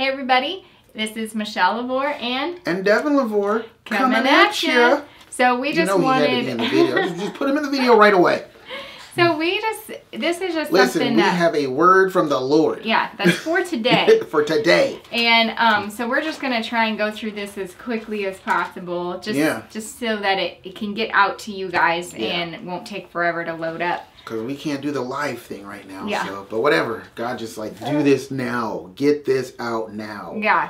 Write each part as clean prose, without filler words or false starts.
Hey everybody, this is Michelle LaVore and Devin LaVore coming at you. So we just wanted he had to be in the video. Just put him in the video right away. So this is just Listen, something we that have a word from the Lord. Yeah, that's for today. For today. And so we're just gonna try and go through this as quickly as possible, just so that it can get out to you guys and it won't take forever to load up. Because we can't do the live thing right now. Yeah. So, but whatever. God just like, do this now. Get this out now. Yeah.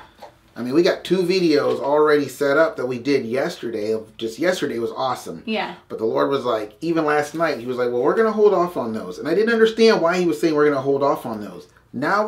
I mean, we got 2 videos already set up that we did yesterday. Just yesterday was awesome. Yeah. But the Lord was like, even last night, he was like, well, we're going to hold off on those. And I didn't understand why he was saying we're going to hold off on those. Now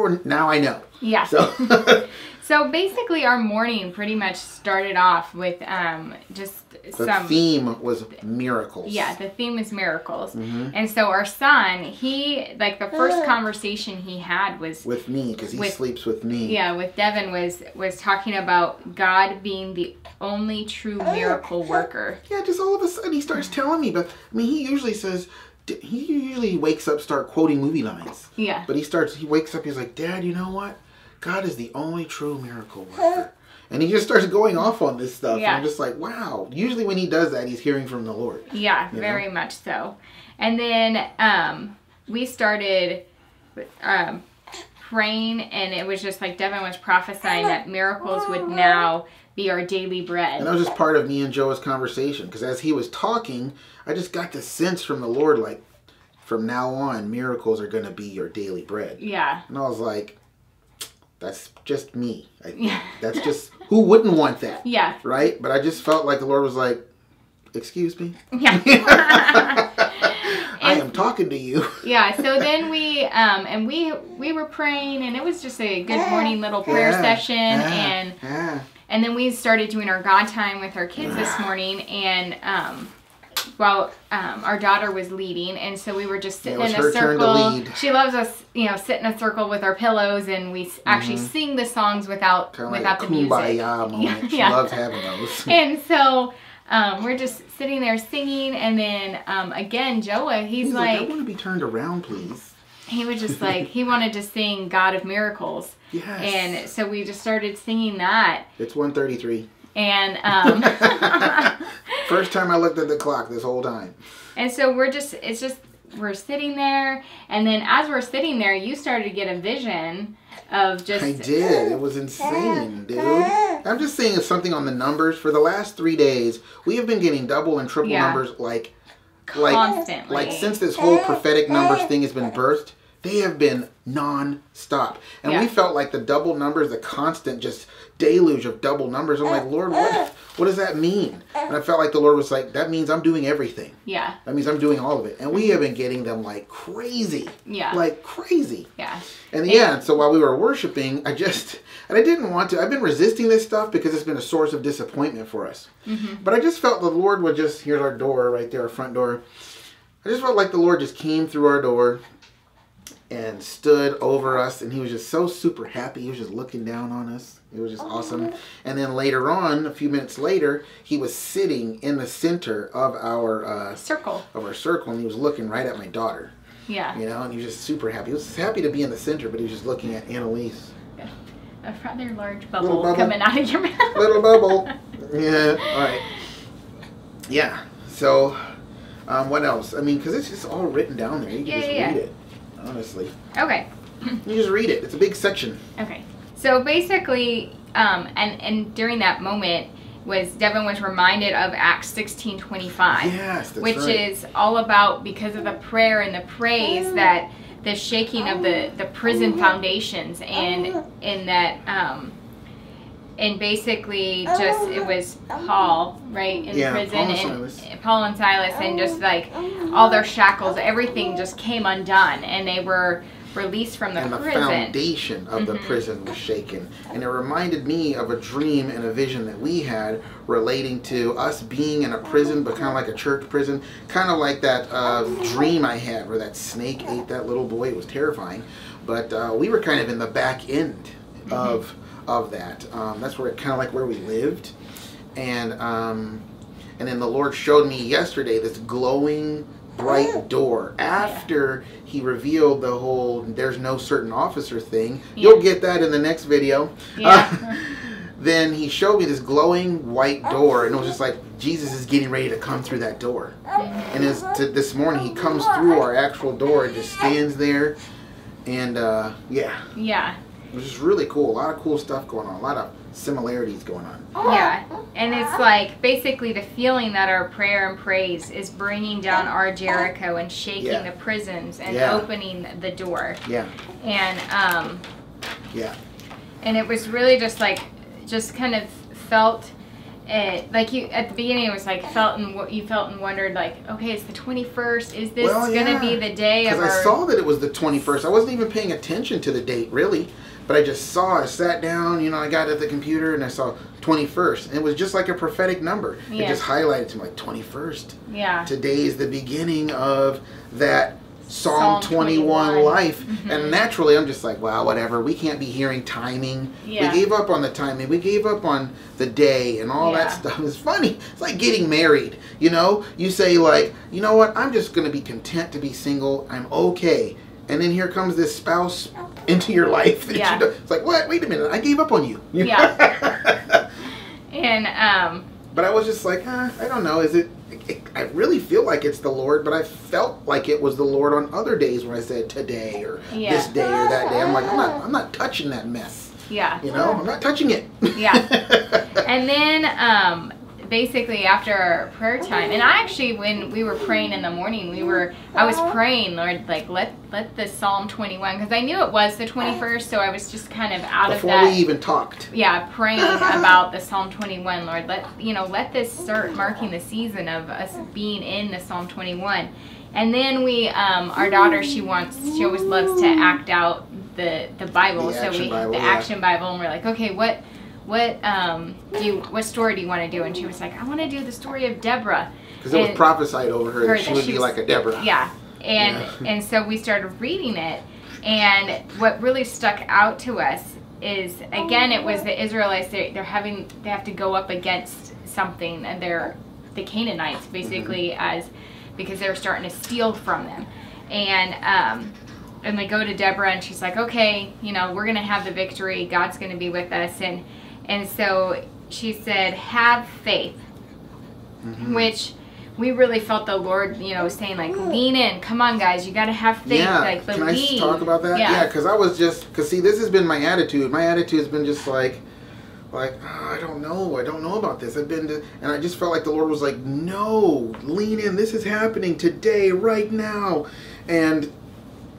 I know. Yeah. So, so basically our morning pretty much started off with the theme was miracles. Yeah, the theme is miracles. And so our son, the first conversation he had was with me, because he sleeps with me. Yeah, with Devin was talking about God being the only true miracle worker. Yeah, just all of a sudden he starts telling me, but I mean, he usually wakes up, start quoting movie lines. Yeah. But he wakes up, he's like, Dad, you know what? God is the only true miracle worker. And he just starts going off on this stuff. Yeah. And I'm just like, wow. Usually when he does that, he's hearing from the Lord. Yeah, very much so. And then we started praying, and it was just like Devin was prophesying that miracles would now be our daily bread. And that was just part of me and Joe's conversation. Because as he was talking, I just got the sense from the Lord, like, from now on, miracles are going to be your daily bread. Yeah. And I was like, that's just me. I think. That's just, who wouldn't want that? Yeah. Right? But I just felt like the Lord was like, excuse me? Yeah. I am talking to you. Yeah, so then we were praying, and it was just a good morning little prayer session, and then we started doing our God time with our kids this morning, and our daughter was leading, and so we were just sitting in a circle. Turn to lead. She loves us, sit in a circle with our pillows, and we actually sing the songs without the music. Kumbaya moment. She loves having those. And so we're just sitting there singing, and then again, Joa, he's like, I want to be turned around, please. He was just like, he wanted to sing God of Miracles. Yes. And so we just started singing that. It's 1:33. And first time I looked at the clock this whole time. And so we're sitting there, and then as we're sitting there, you started to get a vision of just... I did. It was insane, dude. I'm just saying something on the numbers. For the last 3 days, we have been getting double and triple numbers constantly. Like since this whole prophetic numbers thing has been birthed, they have been non-stop. And we felt like the double numbers, the constant just deluge of double numbers. I'm like, Lord, what does that mean? And I felt like the Lord was like, that means I'm doing everything. Yeah. That means I'm doing all of it. And we have been getting them like crazy. Yeah. Like crazy. Yeah. And so while we were worshiping, I didn't want to. I've been resisting this stuff because it's been a source of disappointment for us. But I just felt the Lord would just, here's our door right there, our front door. I just felt like the Lord just came through our door and stood over us, and he was just so super happy. He was just looking down on us. It was just awesome. And then later on, a few minutes later, he was sitting in the center of our circle, and he was looking right at my daughter. Yeah. And he was just super happy. He was happy to be in the center, but he was just looking at Annalise. A rather large bubble coming out of your mouth. Little bubble. Yeah. All right. Yeah. So, what else? I mean, because it's just all written down there. You can just read it. Honestly. Okay. You just read it. It's a big section. Okay. So basically, and during that moment, Devin was reminded of Acts 16:25. Yes, that's which is all about, because of the prayer and the praise, that the shaking of the prison foundations, and in that and basically just it was Paul, right, in prison, Paul and Silas, and just like all their shackles, everything just came undone, and they were released from the prison. And the foundation of the prison was shaken. And it reminded me of a dream and a vision that we had relating to us being in a prison, but kind of like a church prison. Kind of like that dream I had where that snake ate that little boy. It was terrifying. But we were kind of in the back end of that. That's where kind of like where we lived. And then the Lord showed me yesterday this glowing bright door. After he revealed the whole "there's no certain officer" thing, you'll get that in the next video. Then he showed me this glowing white door, and it was just like Jesus is getting ready to come through that door. And this morning he comes through our actual door and just stands there, and it was just really cool. A lot of cool stuff going on, a lot of similarities going on. Yeah, and it's like basically the feeling that our prayer and praise is bringing down our Jericho and shaking the prisons and opening the door. And and it was really just like, just kind of felt it, like you at the beginning, it was like you felt and wondered, like, okay, it's the 21st, is this gonna be the day of our... Because I saw that it was the 21st. I wasn't even paying attention to the date really, but I just saw, I sat down, you know, I got at the computer and I saw 21st, and it was just like a prophetic number. It just highlighted to me like 21st. Today is the beginning of that Psalm 21 life. And naturally I'm just like, wow, whatever, we can't be hearing timing. We gave up on the timing, we gave up on the day and all that stuff. It's funny, it's like getting married, you know, you say like, you know what, I'm just gonna be content to be single, I'm okay, and then here comes this spouse into your life that you it's like, what, wait a minute, I gave up on you. And but I was just like, I don't know, is it, I really feel like it's the Lord, but I felt like it was the Lord on other days when I said today or this day or that day. I'm like, I'm not touching that mess. You know, I'm not touching it. And then basically after our prayer time, and I actually, when we were praying in the morning, I was praying, Lord, like let the Psalm 21, because I knew it was the 21st, so I was just kind of out of that. Before we even talked. Praying about the Psalm 21, Lord, let this start marking the season of us being in the Psalm 21. And then we, our daughter, she always loves to act out the Bible, the Action Bible, and we're like, okay, what story do you want to do? And she was like, I want to do the story of Deborah. Because it was prophesied over her that she would be like a Deborah. And so we started reading it, and what really stuck out to us is, again, it was the Israelites. They have to go up against something, and they're the Canaanites basically, because they're starting to steal from them, and they go to Deborah, and she's like, okay, you know, we're gonna have the victory. God's gonna be with us, and so she said, have faith, which we really felt the Lord, you know, saying like, lean in, come on guys, you got to have faith, like believe. Can I just talk about that? Because I was because see, this has been my attitude. My attitude has been just like, oh, I don't know about this. And I just felt like the Lord was like, no, lean in, this is happening today, right now. And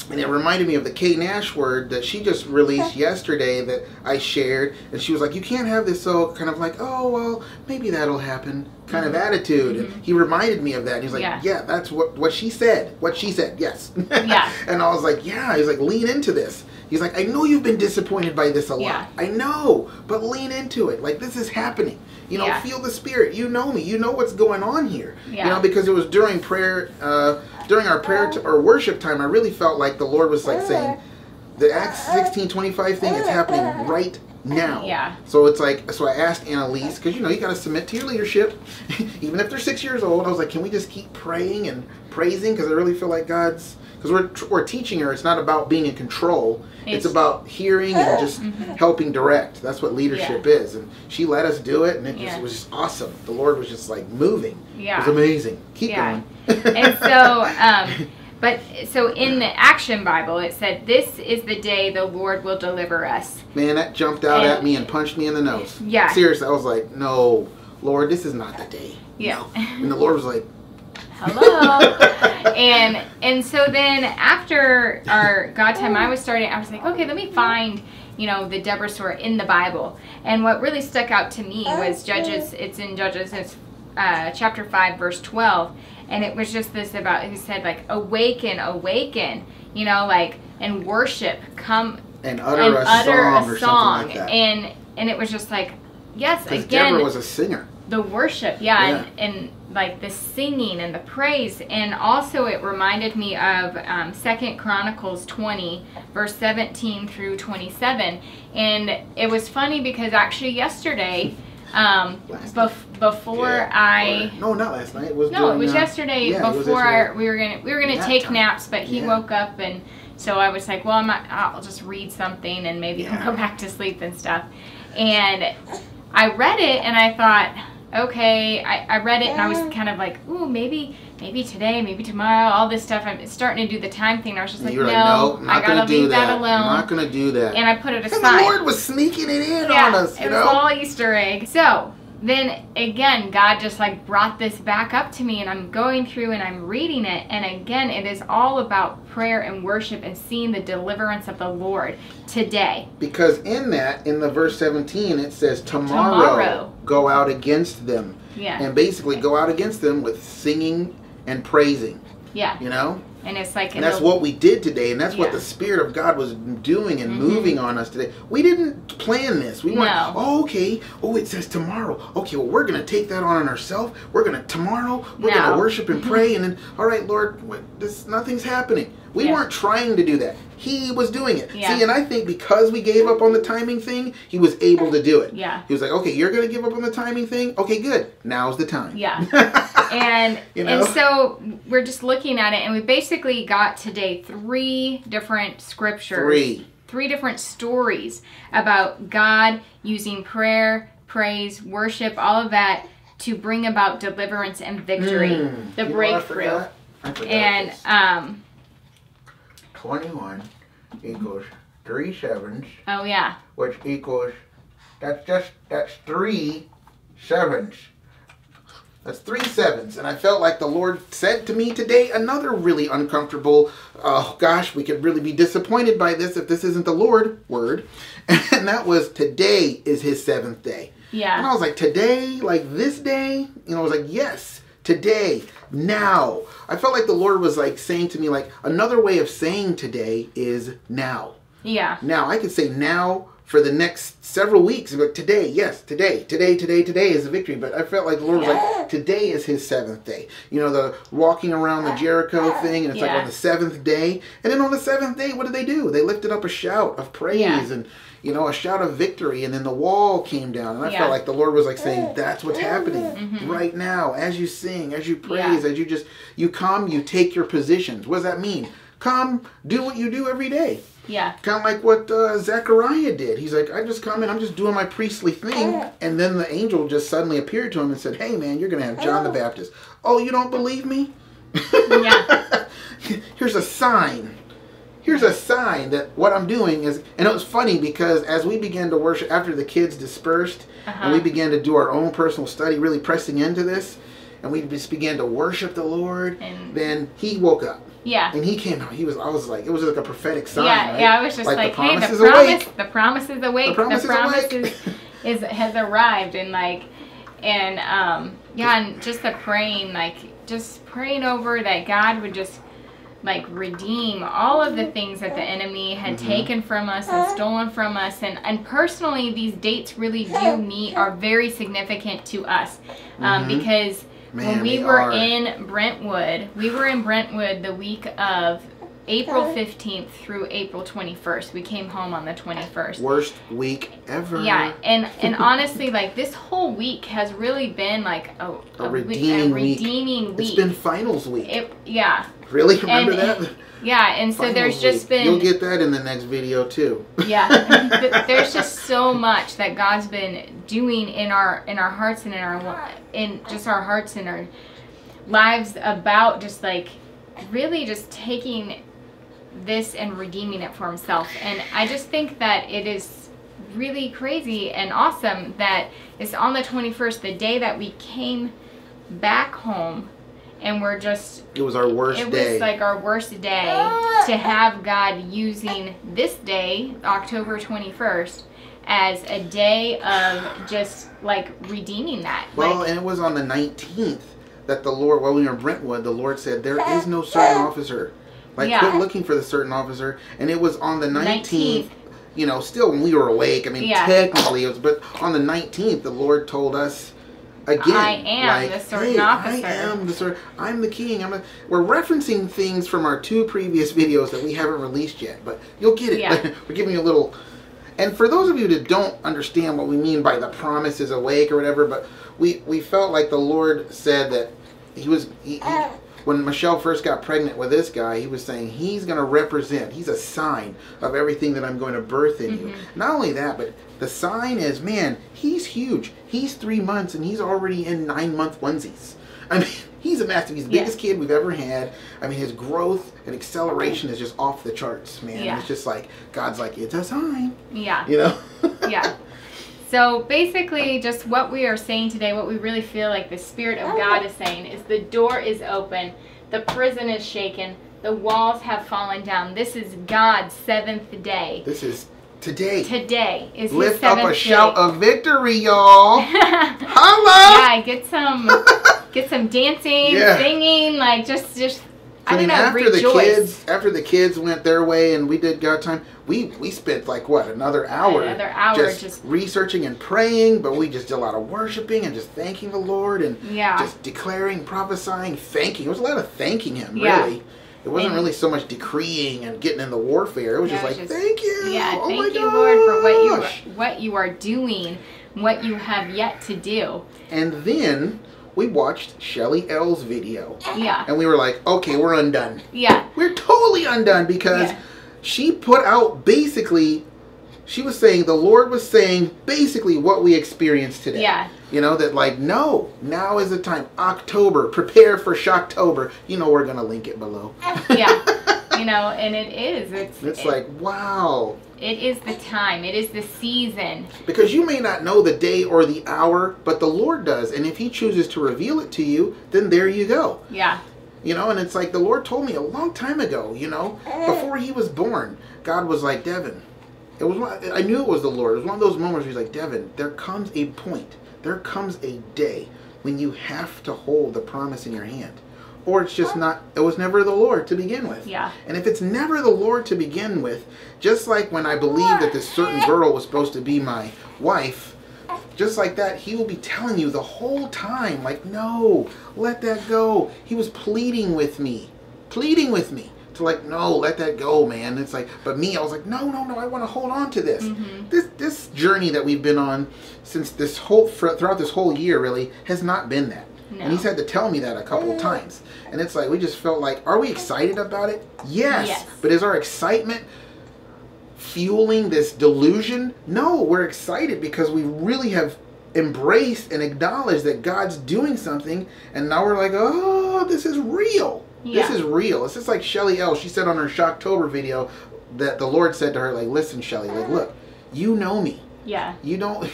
it reminded me of the NASH word that she just released yesterday that I shared. And she was like, you can't have this so kind of like, oh, well, maybe that'll happen kind of attitude. And he reminded me of that. And he's like, yeah, that's what she said. What she said, yes. And I was like, yeah. He's like, lean into this. He's like, I know you've been disappointed by this a lot. I know, but lean into it. Like, this is happening. You know, feel the Spirit. You know me. You know what's going on here. You know, because it was during prayer, during our prayer or worship time, I really felt like the Lord was like saying, the Acts 16:25 thing is happening right now. So it's like, so I asked Annalise, because you know, you got to submit to your leadership, even if they're 6 years old. I was like, can we just keep praying and praising? Because I really feel like because we're teaching her, it's not about being in control. It's about hearing and just helping direct. That's what leadership is. And she let us do it, and it was just awesome. The Lord was just like moving. It was amazing. Keep going. And so, so in the Action Bible, it said, this is the day the Lord will deliver us. Man, that jumped out at me and punched me in the nose. Seriously, I was like, no, Lord, this is not the day. No. And the Lord was like, hello. and so then after our God time, I was like, okay, let me find, you know, the Deborah story in the Bible. And what really stuck out to me was Judges. It's in Judges, it's chapter 5 verse 12, and it was just this about, he said like, awaken, you know, like, and worship, come and utter a song or something like that. And it was just like, yes, again, Deborah was a singer. The worship, and like the singing and the praise. And also it reminded me of 2 Chronicles 20 verse 17 through 27. And it was funny because actually yesterday before no, not last night. It was yesterday. Yeah, before we were gonna take time. naps, but he woke up, and so I was like, well, I'll just read something and maybe he'll go back to sleep and stuff. And I read it and I thought, okay, I read it and I was kind of like, ooh, maybe today, maybe tomorrow, all this stuff. I'm starting to do the time thing. I was just like, no, I gotta leave that alone. I'm not gonna do that. And I put it aside. And the Lord was sneaking it in on us, it was all Easter egg. So then again, God just like brought this back up to me, and I'm going through and I'm reading it, and again, it is all about prayer and worship and seeing the deliverance of the Lord today. Because in the verse 17, it says, tomorrow go out against them. Yeah. And basically go out against them with singing and praising. Yeah. You know? And it's like, and that's what we did today, and that's what the Spirit of God was doing and moving on us today. We didn't plan this. We went, oh, okay. Oh, it says tomorrow. Okay, well, we're going to take that on ourselves. We're going to tomorrow. We're going to worship and pray, and then, all right, Lord, nothing's happening. We weren't trying to do that. He was doing it. Yeah. See, and I think because we gave up on the timing thing, he was able to do it. Yeah. He was like, okay, you're going to give up on the timing thing? Okay, good. Now's the time. Yeah. And and so we're just looking at it, and we basically got today 3 different scriptures. 3 different stories about God using prayer, praise, worship, all of that to bring about deliverance and victory. The breakthrough. I forgot and 21 equals 3 sevens. Oh yeah. Which equals that's 3 sevens. That's 3 sevens. And I felt like the Lord said to me today another really uncomfortable, oh gosh, we could really be disappointed by this if this isn't the Lord word. And that was, today is his 7th day. Yeah. And I was like, today? Like this day? I was like, yes, today, now. I felt like the Lord was like saying to me, like, another way of saying today is now. Yeah. Now, I could say now for the next several weeks, but today, yes, today is a victory. But I felt like the Lord was like, today is his 7th day. The walking around the Jericho thing, and it's like on the 7th day. And then on the 7th day, what did they do? They lifted up a shout of praise and, a shout of victory. And then the wall came down. And I felt like the Lord was like saying, that's what's happening right now. As you sing, as you praise, as you come, you take your positions. What does that mean? Come, do what you do every day. Yeah. Kind of like what Zechariah did. He's like, I just come and I'm just doing my priestly thing. And then the angel just suddenly appeared to him and said, hey, man, you're going to have John the Baptist. Oh, you don't believe me? Yeah. Here's a sign. Here's a sign that what I'm doing is... And it was funny because as we began to worship, after the kids dispersed, and we began to do our own personal study, really pressing into this, and we just began to worship the Lord, and then he woke up. Yeah. And he came out. I was like, it was like a prophetic sign. Yeah, right? yeah. I was just like, hey, the promise is awake. The promise has arrived, and and just the praying, just praying over that God would just redeem all of the things that the enemy had taken from us and stolen from us, and personally, these dates really are very significant to us, because. When we were in Brentwood, the week of April 15th through April 21st. We came home on the 21st. Worst week ever. Yeah, and honestly, this whole week has really been a redeeming week. It's been finals week. Yeah. Really? Remember that? Yeah, and so there's just been... You'll get that in the next video, too. Yeah. There's just so much that God's been doing in our hearts and in our hearts and our lives about just really just taking this and redeeming it for himself. And I just think that it is really crazy and awesome that it's on the 21st, the day that we came back home. And we're just... It was our worst day. It was our worst day to have God using this day, October 21st, as a day of just redeeming that. Well, and it was on the 19th that the Lord, while we were in Brentwood, the Lord said, there is no certain officer. Quit looking for the certain officer. And it was on the 19th. Still when we were awake. Technically it was, but on the 19th, the Lord told us, again, I am the certain officer. I'm the king. We're referencing things from our 2 previous videos that we haven't released yet, but you'll get it. Yeah. We're giving you a little. And for those of you that don't understand what we mean by the promise is awake or whatever, but we felt like the Lord said that when Michelle first got pregnant with this guy, he was saying he's going to represent, he's a sign of everything that I'm going to birth in you. Not only that, but the sign is, man, he's huge. He's 3 months and he's already in 9-month onesies. I mean, he's a master. He's the biggest kid we've ever had. I mean, his growth and acceleration is just off the charts, man. Yeah. It's just like, God's like, it's a sign. Yeah. You know? Yeah. So basically, just what we are saying today, what we really feel like the Spirit of God is saying is the door is open, the prison is shaken, the walls have fallen down. This is God's 7th day. This is today. Today is Lift his 7th day. Lift up a shout of victory, y'all. Holla! Yeah, get some dancing, singing, like just I don't know, rejoice. After the kids went their way and we did God time, we spent like what, another hour just researching and praying, but we just did a lot of worshiping and just thanking the Lord and just declaring, prophesying, thanking. It was a lot of thanking him, really. It wasn't really so much decreeing and getting in the warfare. It was just like, thank you. Yeah, thank you, Lord, for what you are doing, what you have yet to do. And then we watched Shelly L's video. Yeah. And we were like, okay, we're undone. Yeah. We're totally undone because she put out basically, she was saying, the Lord was saying basically what we experienced today. Yeah. You know, that like, no, now is the time. October, prepare for Shocktober. You know, we're going to link it below. Yeah. You know, and it is. It's like, wow. It is the time. It is the season. Because you may not know the day or the hour, but the Lord does. And if he chooses to reveal it to you, then there you go. Yeah. You know, and it's like the Lord told me a long time ago, you know, before he was born, God was like, Devin, I knew it was the Lord. It was one of those moments where he's like, Devin, there comes a point, there comes a day when you have to hold the promise in your hand. Or it's just not, it was never the Lord to begin with. Yeah. And if it's never the Lord to begin with, just like when I believed that this certain girl was supposed to be my wife, just like that, he will be telling you the whole time, like, no, let that go. He was pleading with me to like, no, let that go, man. It's like, but me, I was like, no, I want to hold on to this. This journey that we've been on since throughout this whole year really has not been that. No. And he's had to tell me that a couple of times. And it's like, we just felt like, are we excited about it? Yes. But is our excitement fueling this delusion? No, we're excited because we really have embraced and acknowledged that God's doing something. And now we're like, oh, this is real. Yeah. This is real. It's just like Shelly L. She said on her Shocktober video that the Lord said to her, like, listen, Shelly, like, look, you know me. Yeah. You don't...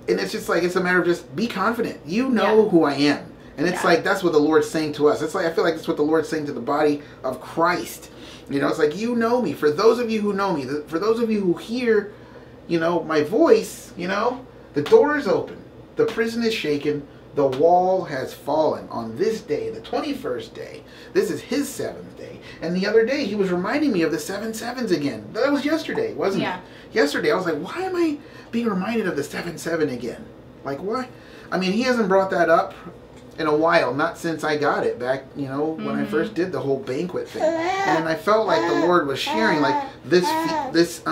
And it's just like, it's a matter of just be confident. You know who I am. And it's like, that's what the Lord's saying to us. It's like, I feel like that's what the Lord's saying to the body of Christ. You know, it's like, you know me. For those of you who know me, for those of you who hear, you know, my voice, you know, the door is open. The prison is shaken. The wall has fallen on this day, the 21st day. This is his 7th day. And the other day, he was reminding me of the 7 sevens again. That was yesterday, wasn't it? Yesterday, I was like, why am I being reminded of the 7-7 again? Like, why? I mean, he hasn't brought that up in a while, not since I got it back, you know, when I first did the whole banquet thing. And I felt like the Lord was sharing, like, this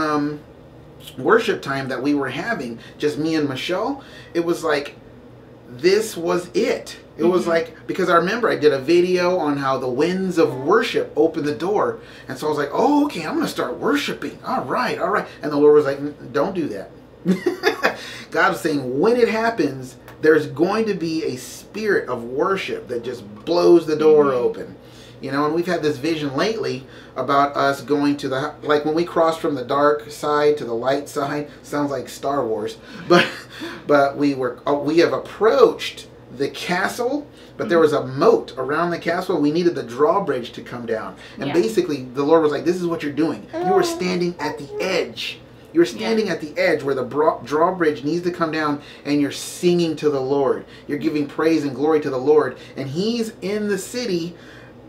worship time that we were having, just me and Michelle, it was like, this was it. It was like, because I remember I did a video on how the winds of worship opened the door. And so I was like, oh, okay, I'm going to start worshiping. All right. And the Lord was like, don't do that. God was saying, when it happens, there's going to be a spirit of worship that just blows the door open. You know, and we've had this vision lately about us going to the, like when we cross from the dark side to the light side, sounds like Star Wars, but we have approached the castle, but there was a moat around the castle. We needed the drawbridge to come down. And basically the Lord was like, this is what you're doing. You are standing at the edge. You're standing at the edge where the drawbridge needs to come down, and you're singing to the Lord. You're giving praise and glory to the Lord. And he's in the city,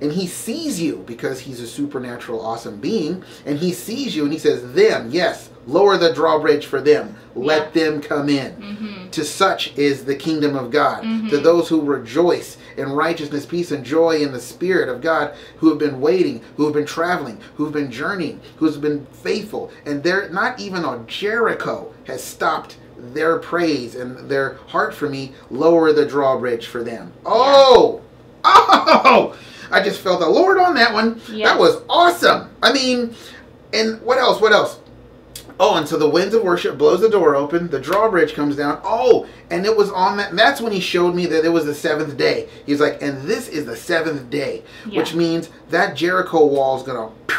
and he sees you because he's a supernatural, awesome being. And he sees you, and he says, them, yes, lower the drawbridge for them. Let them come in. To such is the kingdom of God. To those who rejoice in righteousness, peace, and joy in the Spirit of God, who have been waiting, who have been traveling, who have been journeying, who has been faithful. And they're not even on Jericho has stopped their praise and their heart for me. Lower the drawbridge for them. Oh! Oh! I just felt the Lord on that one. Yes. That was awesome. I mean, and what else? What else? Oh, and so the winds of worship blows the door open. The drawbridge comes down. Oh, and it was on that. That's when he showed me that it was the 7th day. He's like, and this is the 7th day, which means that Jericho wall is going to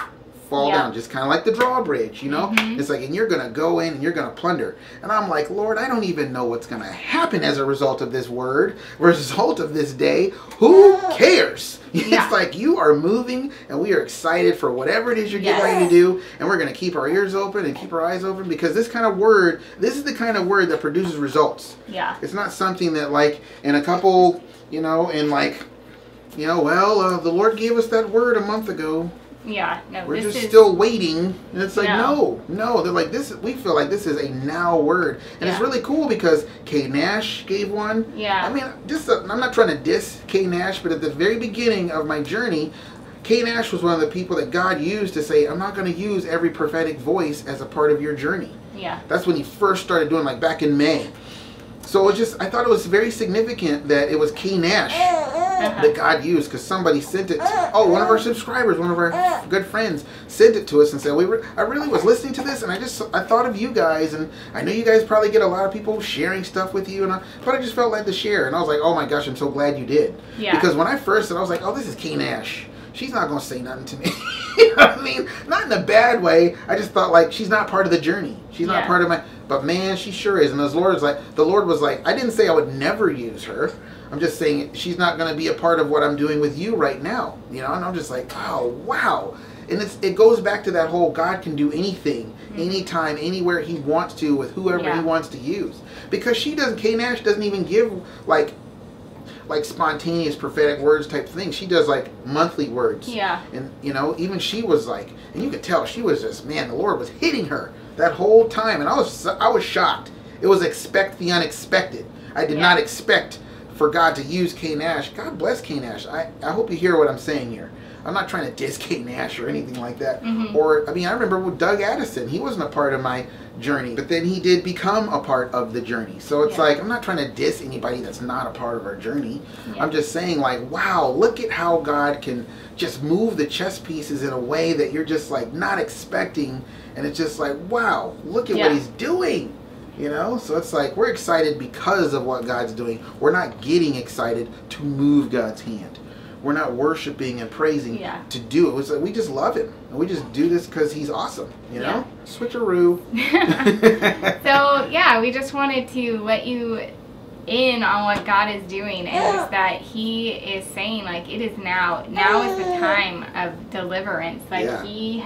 fall down, just kind of like the drawbridge, you know? It's like, and you're going to go in and you're going to plunder. And I'm like, Lord, I don't even know what's going to happen as a result of this word, result of this day. Who cares? It's like you are moving and we are excited for whatever it is you're getting ready to do. And we're going to keep our ears open and keep our eyes open, because this kind of word, this is the kind of word that produces results. Yeah. It's not something that like in a couple, you know, in like, you know, well, the Lord gave us that word a month ago. Yeah, no, we're just still waiting, and it's like no, they're like this. We feel like this is a now word, and it's really cool because K Nash gave one. Yeah, I mean, just I'm not trying to diss K Nash, but at the very beginning of my journey, K Nash was one of the people that God used to say, I'm not going to use every prophetic voice as a part of your journey. Yeah, that's when he first started doing, like back in May. So it just, I thought it was very significant that it was K Nash that God used, because somebody sent it. Oh, one of our subscribers, one of our good friends, sent it to us and said, I really was listening to this, and I thought of you guys, and I know you guys probably get a lot of people sharing stuff with you, but I just felt like to share, and I was like, oh my gosh, I'm so glad you did. Yeah. Because when I first said, I was like, oh, this is K Nash. She's not going to say nothing to me. You know what I mean? Not in a bad way. I just thought, like, she's not part of the journey. She's not part of my... But, man, she sure is. And the Lord was like, I didn't say I would never use her. I'm just saying she's not going to be a part of what I'm doing with you right now. You know? And I'm just like, oh, wow. And it goes back to that whole God can do anything, anytime, anywhere he wants to, with whoever he wants to use. Because K Nash doesn't even give, like spontaneous prophetic words type thing. She does like monthly words. Yeah. And you know, even she was like, and you could tell she was just, man, the Lord was hitting her that whole time, and I was shocked. It was expect the unexpected. I did not expect for God to use K Nash. God bless K Nash. I hope you hear what I'm saying here. I'm not trying to diss K Nash or anything like that. Or, I mean, I remember with Doug Addison, he wasn't a part of my journey, but then he did become a part of the journey. So it's like, I'm not trying to diss anybody that's not a part of our journey. I'm just saying, like, wow, look at how God can just move the chess pieces in a way that you're just like not expecting, and it's just like, wow, look at what he's doing. You know, so it's like we're excited because of what God's doing. We're not getting excited to move God's hand. We're not worshiping and praising to do it. It's like we just love him, and we just do this because he's awesome. You know, switcheroo. So yeah, we just wanted to let you in on what God is doing, and it's that he is saying, like, it is now is the time of deliverance. Like he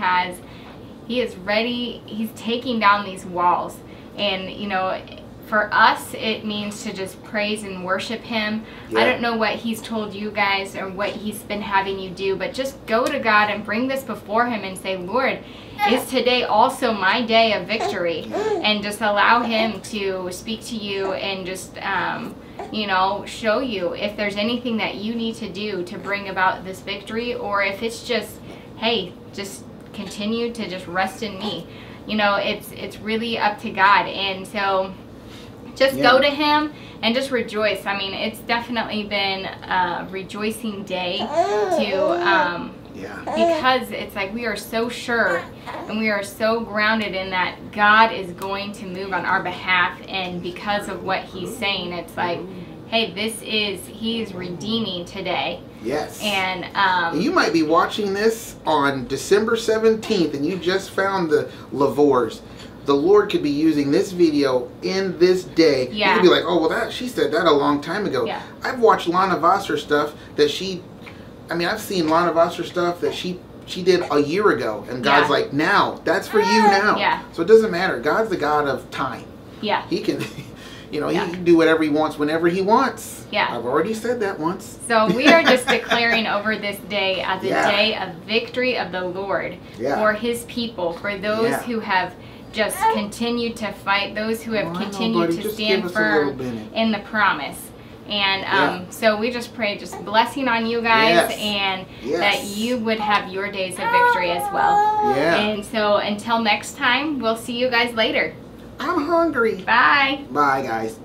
is ready. He's taking down these walls. And, you know, for us, it means to just praise and worship him. I don't know what he's told you guys or what he's been having you do, but just go to God and bring this before him and say, Lord, is today also my day of victory? And just allow him to speak to you and just, you know, show you if there's anything that you need to do to bring about this victory, or if it's just, hey, just continue to just rest in me. You know, it's really up to God. And so just go to him and just rejoice. I mean, it's definitely been a rejoicing day to because it's like we are so sure and we are so grounded in that God is going to move on our behalf, and because of what he's saying, it's like, hey, he is redeeming today. Yes. And you might be watching this on December 17th and you just found the LaVores. The Lord could be using this video in this day. Yeah. You could be like, oh, well, she said that a long time ago. Yeah. I've watched Lana Vosser stuff that I've seen Lana Vosser stuff that she did a year ago, and God's like, now, that's for you now. Yeah. So it doesn't matter. God's the God of time. Yeah. He can... You know, he can do whatever he wants whenever he wants. Yeah. I've already said that once. So we are just declaring over this day as a day of victory of the Lord for his people, for those who have just continue to fight, those who have continued to Just stand give us a firm little minute. in the promise. And so we just pray just blessing on you guys, and that you would have your days of victory as well. And so until next time, we'll see you guys later. I'm hungry. Bye. Bye, guys.